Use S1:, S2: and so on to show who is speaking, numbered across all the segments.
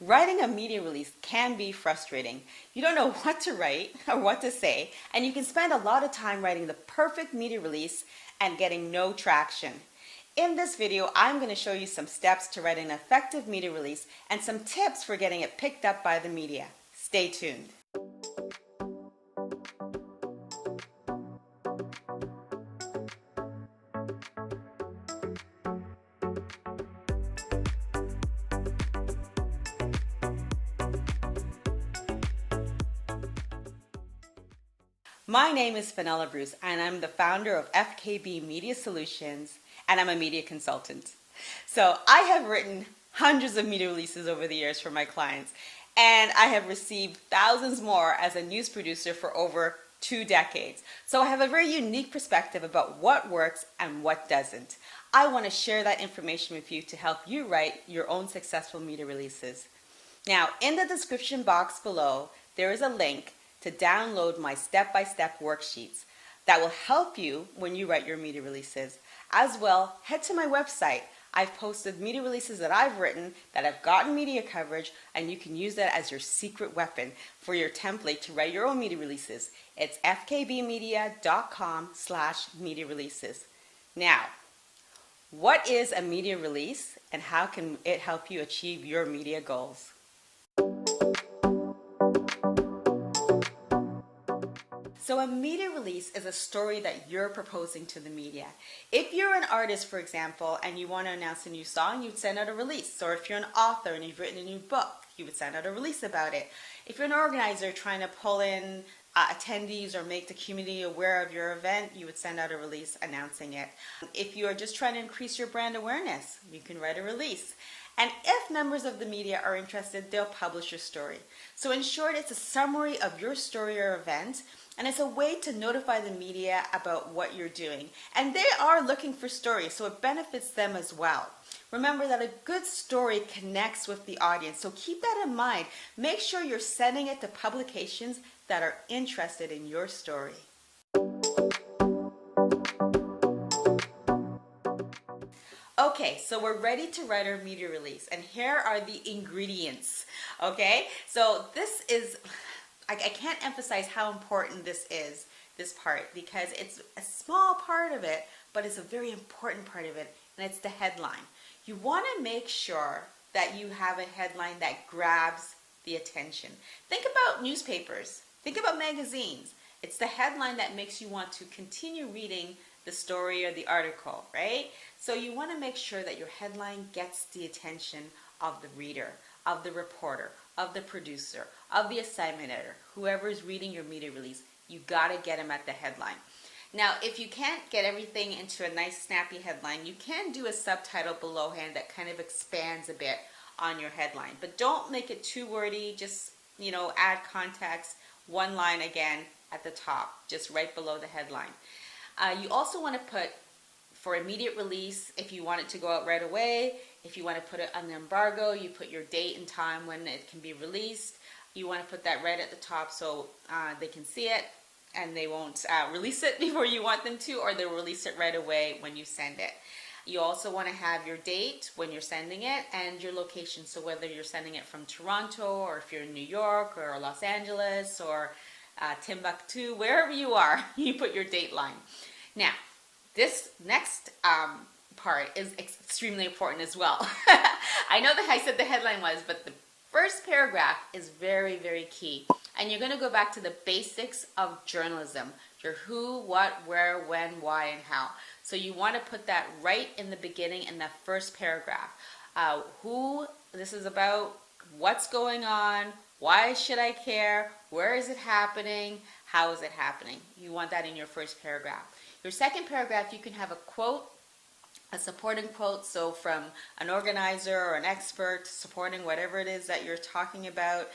S1: Writing a media release can be frustrating. You don't know what to write or what to say, and you can spend a lot of time writing the perfect media release and getting no traction. In this video, I'm going to show you some steps to write an effective media release and some tips for getting it picked up by the media. Stay tuned. My name is Fennella Bruce, and I'm the founder of FKB Media Solutions, and I'm a media consultant. So I have written hundreds of media releases over the years for my clients, and I have received thousands more as a news producer for over 2 decades. So I have a very unique perspective about what works and what doesn't. I want to share that information with you to help you write your own successful media releases. Now, in the description box below, there is a link to download my step-by-step worksheets that will help you when you write your media releases. As well, head to my website. I've posted media releases that I've written that have gotten media coverage, and you can use that as your secret weapon for your template to write your own media releases. It's fkbmedia.com/media releases. Now, what is a media release and how can it help you achieve your media goals? So a media release is a story that you're proposing to the media. If you're an artist, for example, and you want to announce a new song, you'd send out a release. Or if you're an author and you've written a new book, you would send out a release about it. If you're an organizer trying to pull in attendees or make the community aware of your event, you would send out a release announcing it. If you're just trying to increase your brand awareness, you can write a release. And if members of the media are interested, they'll publish your story. So in short, it's a summary of your story or event, and it's a way to notify the media about what you're doing. And they are looking for stories, so it benefits them as well. Remember that a good story connects with the audience, so keep that in mind. Make sure you're sending it to publications that are interested in your story. Okay, so we're ready to write our media release, and here are the ingredients. Okay, so this is, I can't emphasize how important this is, this part, because it's a small part of it, but it's a very important part of it, and it's the headline. You want to make sure that you have a headline that grabs the attention. Think about newspapers, think about magazines. It's the headline that makes you want to continue reading the story or the article, right? So you want to make sure that your headline gets the attention of the reader, of the reporter, of the producer, of the assignment editor, whoever is reading your media release. You got to get them at the headline. Now, if you can't get everything into a nice snappy headline, you can do a subtitle belowhand that kind of expands a bit on your headline. But don't make it too wordy. Just, add context, one line again at the top, just right below the headline. You also want to put, for immediate release, if you want it to go out right away, if you want to put it on the embargo, you put your date and time when it can be released. You want to put that right at the top so they can see it and they won't release it before you want them to, or they'll release it right away when you send it. You also want to have your date when you're sending it and your location. So whether you're sending it from Toronto, or if you're in New York or Los Angeles or Timbuktu, wherever you are, you put your date line. Now, this next part is extremely important as well. I know that I said the headline was, but the first paragraph is very, very key. And you're going to go back to the basics of journalism. Your who, what, where, when, why, and how. So you want to put that right in the beginning in that first paragraph. Who this is about, what's going on, why should I care, where is it happening, how is it happening. You want that in your first paragraph. Your second paragraph, you can have a quote, a supporting quote, so from an organizer or an expert supporting whatever it is that you're talking about.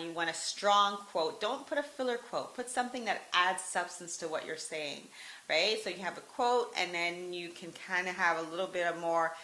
S1: You want a strong quote. Don't put a filler quote. Put something that adds substance to what you're saying, right? So you have a quote, and then you can kind of have a little bit of more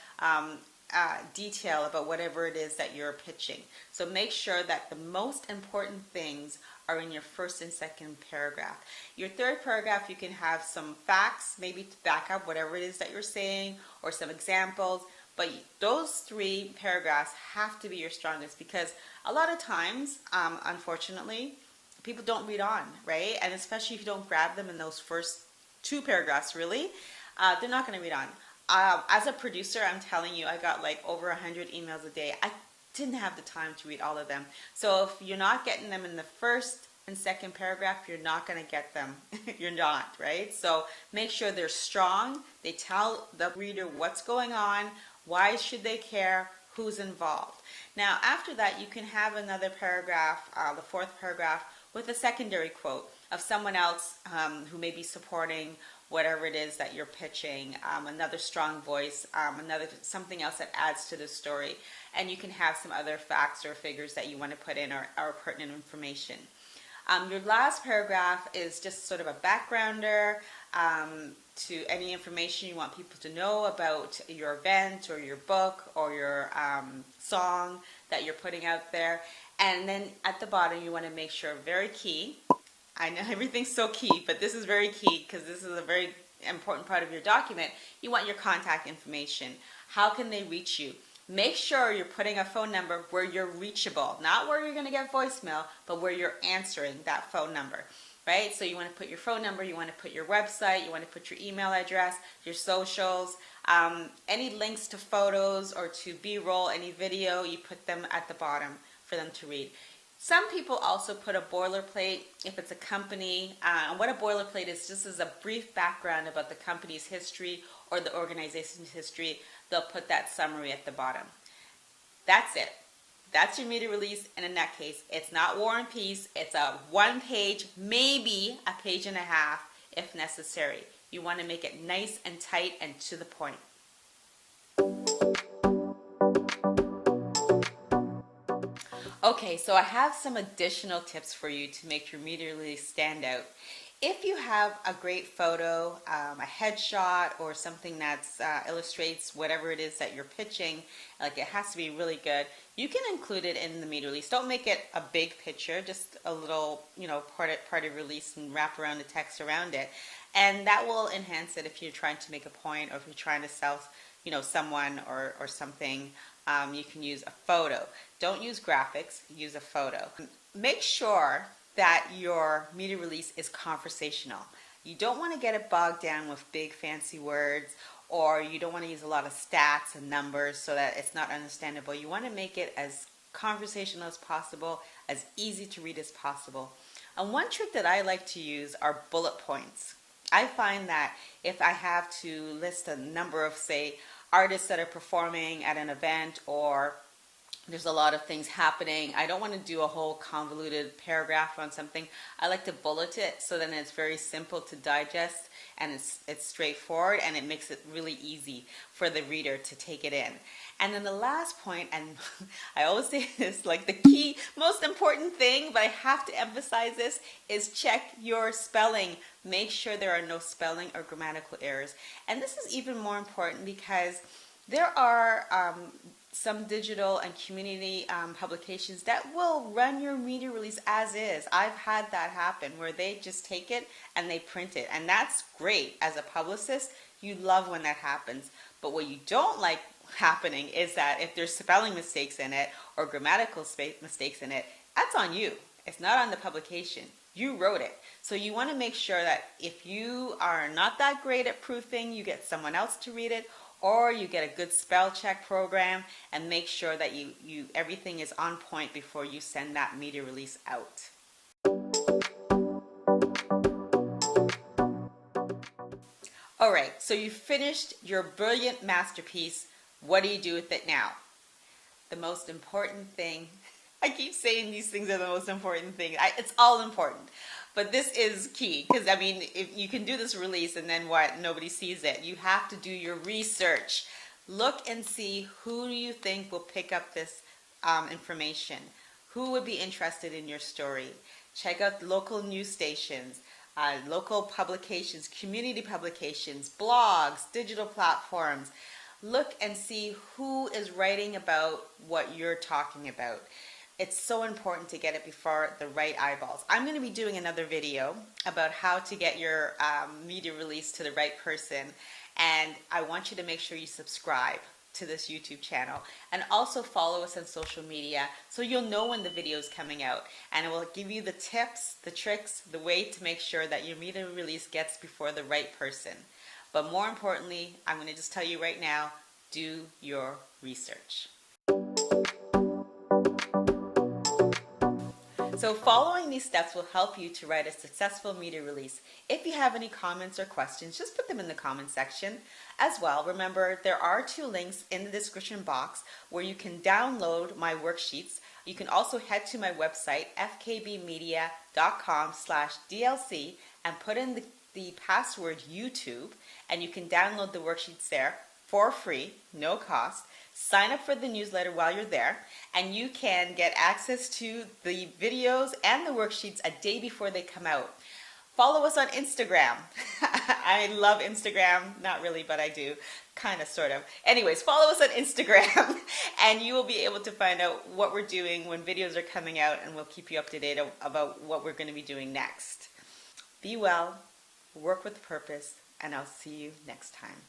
S1: detail about whatever it is that you're pitching. So make sure that the most important things are in your first and second paragraph. Your third paragraph, you can have some facts, maybe to back up whatever it is that you're saying, or some examples, but those 3 paragraphs have to be your strongest, because a lot of times, unfortunately, people don't read on, right? And especially if you don't grab them in those first 2 paragraphs, really, they're not going to read on. As a producer, I'm telling you, I got like over 100 emails a day. I didn't have the time to read all of them. So if you're not getting them in the first and second paragraph, you're not going to get them. You're not, right? So make sure they're strong. They tell the reader what's going on, why should they care, who's involved. Now, after that, you can have another paragraph, the 4th paragraph, with a secondary quote of someone else who may be supporting whatever it is that you're pitching, another strong voice, something else that adds to the story. And you can have some other facts or figures that you want to put in, or pertinent information. Your last paragraph is just sort of a backgrounder to any information you want people to know about your event or your book or your song that you're putting out there. And then at the bottom, you want to make sure, very key, I know everything's so key, but this is very key because this is a very important part of your document. You want your contact information. How can they reach you? Make sure you're putting a phone number where you're reachable, not where you're going to get voicemail, but where you're answering that phone number, right? So you want to put your phone number, you want to put your website, you want to put your email address, your socials, any links to photos or to B-roll, any video, you put them at the bottom for them to read. Some people also put a boilerplate if it's a company. What a boilerplate is, just as a brief background about the company's history or the organization's history. They'll put that summary at the bottom. That's it. That's your media release, and in that case, it's not War and Peace. It's a 1-page, maybe a 1.5 pages if necessary. You want to make it nice and tight and to the point. Okay, so I have some additional tips for you to make your media release stand out. If you have a great photo, a headshot, or something that illustrates whatever it is that you're pitching, like it has to be really good, you can include it in the media release. Don't make it a big picture, just a little, part of release, and wrap around the text around it. And that will enhance it if you're trying to make a point, or if you're trying to sell, someone or something. You can use a photo. Don't use graphics, use a photo. Make sure that your media release is conversational. You don't want to get it bogged down with big fancy words, or you don't want to use a lot of stats and numbers so that it's not understandable. You want to make it as conversational as possible, as easy to read as possible. And one trick that I like to use are bullet points. I find that if I have to list a number of, say, artists that are performing at an event, or there's a lot of things happening, I don't want to do a whole convoluted paragraph on something. I like to bullet it, so then it's very simple to digest, and it's straightforward, and it makes it really easy for the reader to take it in. And then the last point, and I always say this, like the key, most important thing, but I have to emphasize this, is check your spelling. Make sure there are no spelling or grammatical errors. And this is even more important because there are some digital and community publications that will run your media release as is. I've had that happen where they just take it and they print it, and that's great. As a publicist, you love when that happens. But what you don't like happening is that if there's spelling mistakes in it or grammatical mistakes in it, that's on you. It's not on the publication. You wrote it. So you want to make sure that if you are not that great at proofing, you get someone else to read it, or you get a good spell check program, and make sure that everything is on point before you send that media release out. All right, so you finished your brilliant masterpiece. What do you do with it now? The most important thing, I keep saying these things are the most important thing. It's all important. But this is key, because if you can do this release and then what? Nobody sees it. You have to do your research. Look and see who do you think will pick up this information. Who would be interested in your story? Check out local news stations, local publications, community publications, blogs, digital platforms. Look and see who is writing about what you're talking about. It's so important to get it before the right eyeballs. I'm going to be doing another video about how to get your media release to the right person, and I want you to make sure you subscribe. to this YouTube channel, and also follow us on social media so you'll know when the video is coming out, and it will give you the tips, the tricks, the way to make sure that your media release gets before the right person. But more importantly, I'm going to just tell you right now, do your research. So following these steps will help you to write a successful media release. If you have any comments or questions, just put them in the comment section. As well, remember there are 2 links in the description box where you can download my worksheets. You can also head to my website, fkbmedia.com/DLC, and put in the password YouTube, and you can download the worksheets there for free, no cost. Sign up for the newsletter while you're there, and you can get access to the videos and the worksheets a day before they come out. Follow us on Instagram. I love Instagram. Not really, but I do. Kind of, sort of. Anyways, follow us on Instagram, and you will be able to find out what we're doing when videos are coming out, and we'll keep you up to date about what we're going to be doing next. Be well, work with purpose, and I'll see you next time.